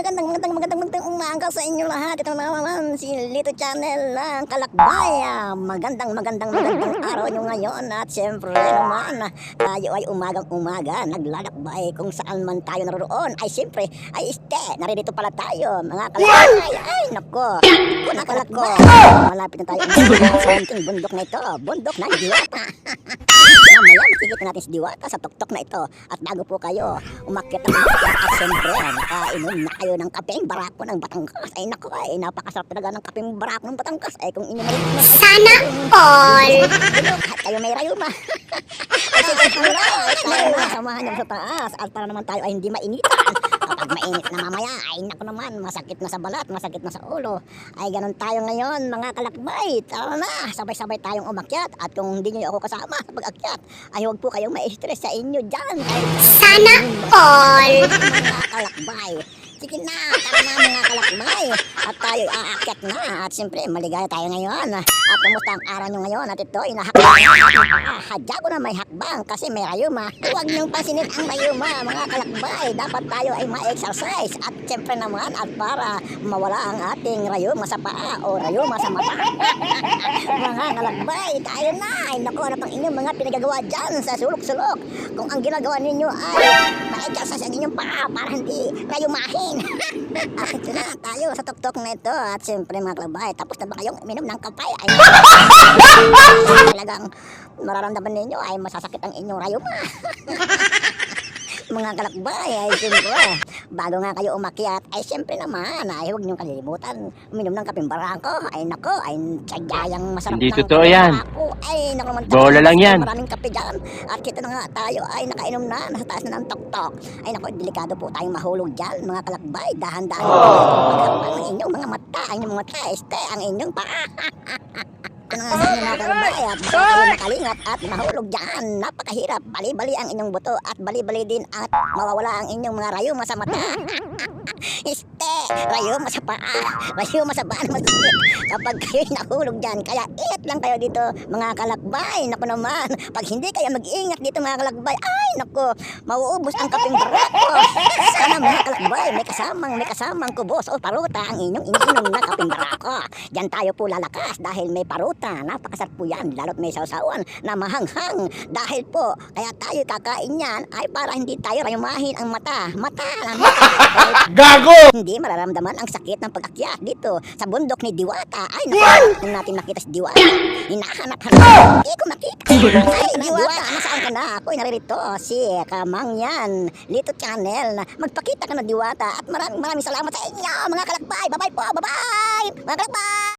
magandang umaga sa inyo lahat. Ito na naman si Lito Channel ng Kalakbay. Magandang araw nyo ngayon. At syempre naman, tayo ay umagang-umaga naglalakbay kung saan man tayo naroon. Ay syempre, ay naririto pala tayo mga kalakbay. Ay nako, malapit na tayo sa munting bundok na ito. Bundok na Diwata. Mamaya makikita natin si Diwata sa tuktok na ito. At bago po kayo umakyat ng at syempre nakainom na kayo ng kapeng barako ng Batangas. Ay naku, ay napakasarap talaga ng kapeng barako ng Batangas. Ay kung inyo na sana all at kayo may rayuma. Ay sige, tayo na samahan niyo sa taas. At para naman tayo ay hindi mainitan. Kapag mainit na mamaya, ay naku naman, masakit na sa balat, masakit na sa ulo. Ay ganun tayo ngayon mga kalakbay. Tara na, sabay-sabay tayong umakyat. At kung hindi niyo ako kasama sa pag-akyat, ay huwag po kayong ma-stress sa inyo dyan. sana all Mga kalakbay, sige na, tara na mga kalakbay. At tayo aakyat na. At siyempre, maligaya tayo ngayon. At kumusta ang araw nyo ngayon? At ito, inahakbang. Hadya ko na may hakbang kasi may rayuma. Huwag niyong pasinin ang rayuma, mga kalakbay. Dapat tayo ay ma-exercise. At siyempre naman, at para mawala ang ating rayuma sa paa o rayuma sa mata. Mga kalakbay, tayo na. Ay naku, ano pang inyong mga pinagagawa dyan sa sulok-sulok. Kung ang ginagawa ninyo ay ma-exercise ang inyong paa para hindi rayumahin. At ito na tayo sa tuktok na ito. At siyempre mga kalakbay, tapos na ba kayong minom ng kapay? Ay talagang mararamdaman ninyo ay masasakit ang inyong rayuma. Mga kalakbay, ay siyempre, bago nga kayo umakyat, ay siyempre naman, ay huwag niyong kalilimutan uminom ng kapeng barako. Ay nako, ay sadyayang masarap Hindi ng totoo kapeng yan. barako. Ay nako naman, Bola lang yan. maraming kape dyan. At kita na nga tayo ay nakainom na, nasa taas na ng tuktok. Ay nako, delikado po tayong mahulog dyan, mga kalakbay. Dahan-dahan ang inyong mga mata, ang inyong mga mata, ang inyong paa. Mga kalakbay, at baka kayo makalingat at mahulog dyan. Napakahirap, bali-bali ang inyong buto at bali-bali din at mawawala ang inyong mga rayuma sa mata. Rayuma sa paa, rayuma sa paa na masakit kapag kayo nahulog dyan. Kaya ingat lang kayo dito mga kalakbay. Naku naman, pag hindi kayo mag-iingat dito mga kalakbay, ay naku, mauubos ang kapeng barako. Sana mga kalakbay, may kasamang kubos o paruta ang inyong iniinom na kapeng barako. Diyan tayo po lalakas dahil may paruta. Napakasarap po yan, lalo't may sausawan na mahanghang. Dahil po, kaya tayo kakain yan ay para hindi tayo rayumahin ang mata. Gago! Hindi mararamdaman ang sakit ng pag-akyat dito sa bundok ni Diwata. Ay, naku, nung natin makita si Diwata, hinahanap-hanap. Hindi ko makita. Ay, Diwata, nasaan ka na? Ako'y naririto. Si Kamang yan, Lito Channel. Magpakita ka na, Diwata. At maraming salamat sa inyo, mga kalakbay. Bye-bye po, bye-bye! Mga kalakbay!